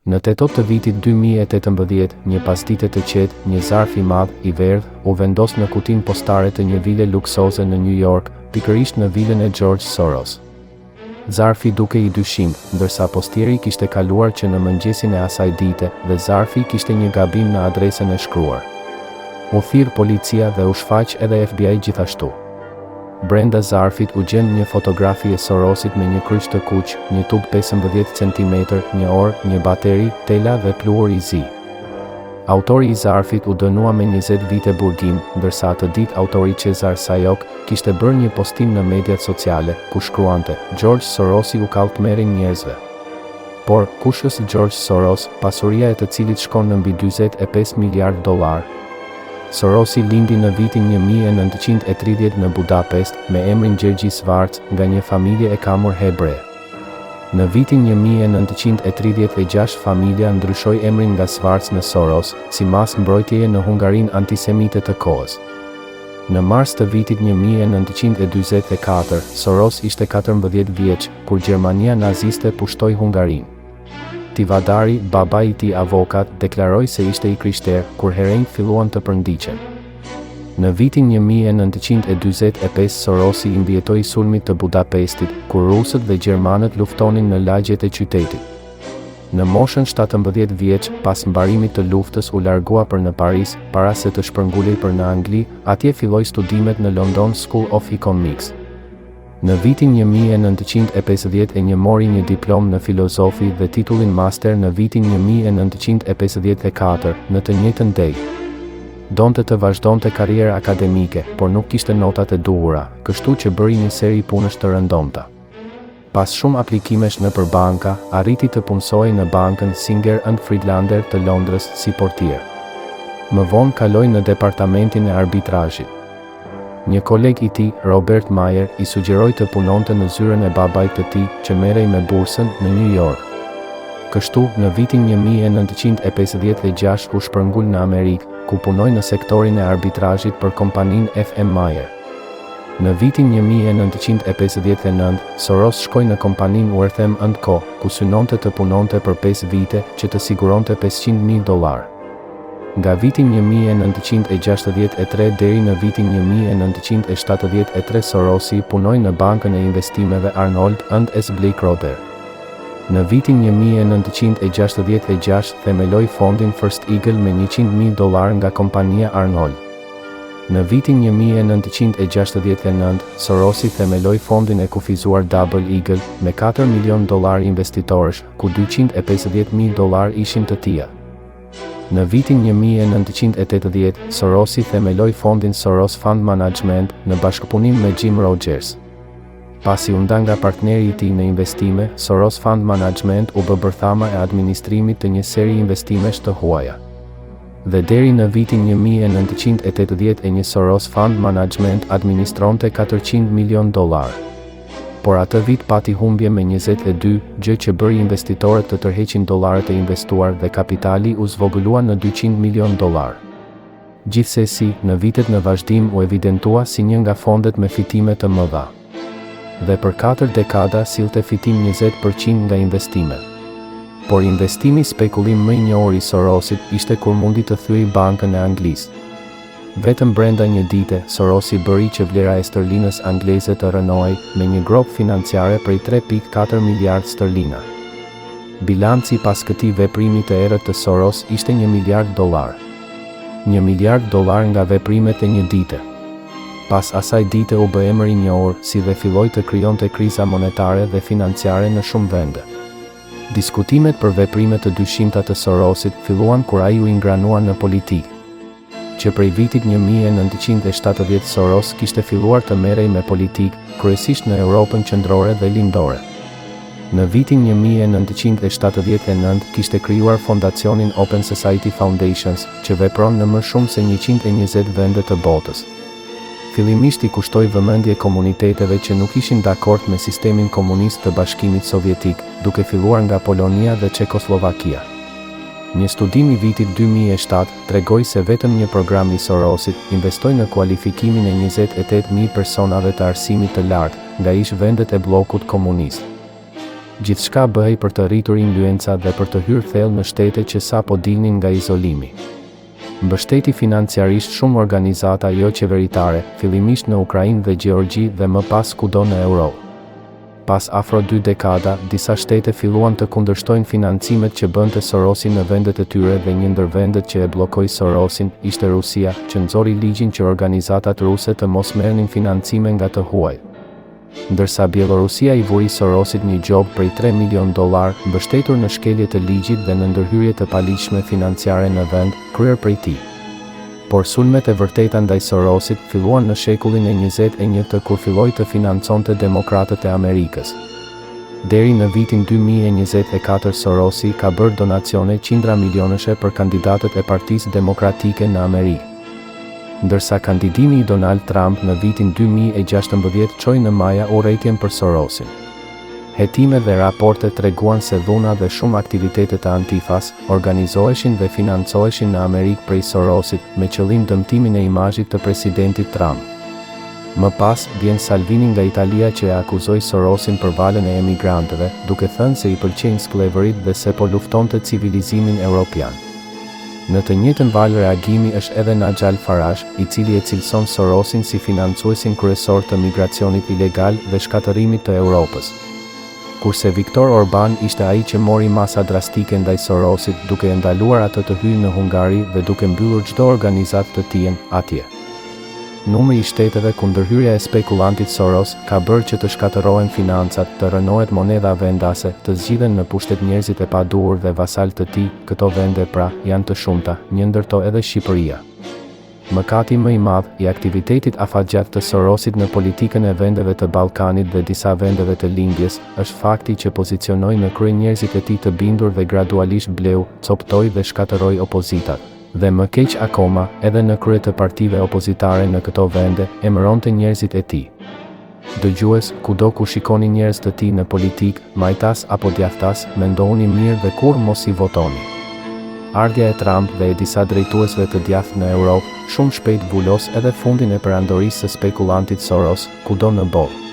Në tetot të vitit 2018, një pasdite të qetë, një zarf i madh, i verdh, u vendos në kutinë postare të një vile luksoze në New York, pikërisht në vilën e George Soros. Zarfi duke i dyshim, ndërsa postieri kishte kaluar që në mëngjesin e asaj dite, dhe zarfi kishte një gabim në adresën e shkruar. U thirr policia dhe u shfaq edhe FBI gjithashtu. Brenda zarfit u gjen një fotografi e Sorosit me një kryq të kuq, një tub 15 cm, një orë, një bateri, tela dhe pluhur i zi. Autori i zarfit u dënua me 20 vite burgim, ndërsa atë ditë autori Cesar Sayok kishte bërë një postim në mediat sociale, ku shkruante: George Sorosi u kallëtmerrin njerëzve. Por, kush është George Soros, pasuria e të cilit shkon në mbi $45 miliard? Sorosi lindi në vitin 1930 në Budapest, me emrin Gjergji Svarc, nga një familje e kamur hebre. Në vitin 1936 familja ndryshoi emrin nga Svarc në Soros, si mas mbrojtjeje në Hungarinë antisemite të kohës. Në mars të vitit 1944, Soros ishte 14 vjeç, kur Gjermania naziste pushtoi Hungarinë. Tivadari, baba i tij avokat, deklaroi se ishte i krishterë, kur herënjtë filluan të përndiqen. Në vitin 1945 Sorosi i mbijetoi sulmit të Budapestit, kur rusët dhe gjermanët luftonin në lagjet e qytetit. Në moshën 17 vjeç, pas mbarimit të luftës u largua për në Paris, para se të shpërngulej për në Angli, atje filloi studimet në London School of Economics. Në vitin 1951 mori një diplom në filozofi dhe titullin master në vitin 1954, në të njëjtën dej. Donte të vazhdonte karrierë akademike, por nuk kishte notat e duhura, kështu që bëri një seri punësh të rëndomta. Pas shumë aplikimesh nëpër banka, arriti të punësojë në bankën Singer & Friedlander të Londrës si portier. Më vonë kaloi në departamentin e arbitrazhit. Një koleg i tij, Robert Mayer, i sugjeroi të punonte në zyrën e babait të tij, që merrej me bursën, në New York. Kështu, në vitin 1956 u shpërngul në Amerikë, ku punoi në sektorin e arbitrazhit për kompaninë FM Mayer. Në vitin 1959, Soros shkoi në kompaninë Wortham & Co., ku synonte të punonte për 5 vite, që të siguronte $500.000. Nga vitin 1963 deri në vitin 1973 Sorosi punoi në bankën e investimeve Arnold & S. Blackroder. Në vitin 1966 themeloi fondin First Eagle me $100.000 nga kompania Arnold. Në vitin 1969, Sorosi themeloi fondin e kufizuar Double Eagle, me $4 milion investitorësh, ku $250.000 ishin të tija. Në vitin 1980, Sorosi themeloi fondin Soros Fund Management, në bashkëpunim me Jim Rogers. Pasi u nda nga partneri i tij në investime, Soros Fund Management u bë bërthama e administrimit të një seri investimesh të huaja. Dhe deri në vitin 1981 Soros Fund Management administronte $400 milion. Por atë vit pati humbje me 22, gjë që bëri investitorët të tërheqin dollarët e investuar dhe kapitali u zvogëlua në $200 milion. Gjithsesi, në vitet në vazhdim u evidentua si një nga fondet me fitime të mëdha. Dhe për 4 dekada sillte fitim 20% nga investimet. Por investimi spekullim më i njohur i Sorosit ishte kur mundi të thyej bankën e Anglisë. Vetëm brenda një dite, Sorosi bëri që vlera e sterlinës angleze të rënohej me një grop financiare prej 3.4 miliard sterlina. Bilanci pas këtij veprimi të errët të Soros ishte $1 miliard. $1 miliard nga veprimet e një dite. Pas asaj dite u bë emër i njohur, si dhe filloi të krijonte kriza monetare dhe financiare në shumë vende. Diskutimet për veprimet të dyshimta të Sorosit filluan kur ai u ingranua në politikë. Që prej vitit 1970 Soros kishte filluar të merrej me politikë, kryesisht në Europën qendrore dhe lindore. Në vitin 1979 kishte krijuar fondacionin Open Society Foundations, që vepron në më shumë se 120 vende të botës. Fillimisht i kushtoi vëmendje komuniteteve që nuk ishin dakord me sistemin komunist të Bashkimit Sovjetik, duke filluar nga Polonia dhe Çekoslovakia. Një studim i vitit 2007 tregoi se vetëm një program i Sorosit investoi në kualifikimin e 28.000 personave të arsimit të lartë nga ish vendet e bllokut komunist. Gjithçka bëhej për të rritur influenca dhe për të hyrë thellë në shtete që sapo dilnin nga izolimi. Mbështeti financiarisht shumë organizata jo qeveritare, fillimisht në Ukrainë dhe Gjeorgji dhe më pas kudo në Europë. Pas afro 2 dekada, disa shtete filluan të kundërshtojnë financimet që bënte Sorosi në vendet e tyre dhe një ndër vendet që e bllokoi Sorosin ishte Rusia, që nxori ligjin që organizatat ruse të mos merrnin financime nga të huaj. Ndërsa Bielorusia i vuri Sorosit një gjobë prej $3 milion, mbështetur në shkelje të ligjit dhe në ndërhyrje të paligjshme financiare në vend, kryer prej tij. Por sulmet e vërteta ndaj Sorosit filluan në shekullin e 21 kur filloi të financonte demokratët e Amerikës. Deri në vitin 2024 Sorosi ka bërë donacione qindra milionëshe për kandidatët e Partisë Demokratike në Amerikë. Ndërsa kandidimi i Donald Trump në vitin 2016 çoi në maja urrëtitjen për Sorosin. Hetime dhe raporte treguan se dhuna dhe shumë aktivitete të Antifas organizoheshin dhe financoheshin në Amerikë prej Sorosit me qëllim dëmtimin e imazhit të presidentit Trump. Më pas, vjen Salvini nga Italia që e akuzoi Sorosin për valën e emigrantëve, duke thënë se i pëlqejnë skllëvërit dhe se po luftonte civilizimin evropian. Në të njëjtën valë reagimi është edhe Nigel Farage, i cili e cilëson Sorosin si financuesin kryesor të migracionit ilegal dhe shkatërimit të Europës. Kurse Viktor Orban ishte ai që mori masa drastike ndaj Sorosit, duke e ndaluar atë të hyjë në Hungari dhe duke mbyllur çdo organizatë të tij atje. Numri i shteteve ku ndërhyrja e spekulantit Soros ka bërë që të shkatërrohen financat, të rënohet monedha vendase, të zgjidhen në pushtet njerëzit e paduhur dhe vasal të tij. Këto vende pra janë të shumta, një ndër to edhe Shqipëria. Mëkati më i madh i aktivitetit afatgjat të Sorosit në politikën e vendeve të Ballkanit dhe disa vendeve të lindjes është fakti që pozicionoi në krye njerëzit e tij të bindur dhe gradualisht bleu, coptoi dhe shkatërroi opozitat. Dhe më keq akoma, edhe në krye të partive opozitare në këto vende, emëronte njerëzit e tij. Dëgjues, kudo ku shikoni njerëz të tij në politik, majtas apo djathtas, mendoni mirë dhe kur mos i votoni. Ardhja e Trump dhe e disa drejtuesve të djathtë në Europë, shumë shpejt mbulos edhe fundin e perandorisë së spekulantit Soros, kudo në botë.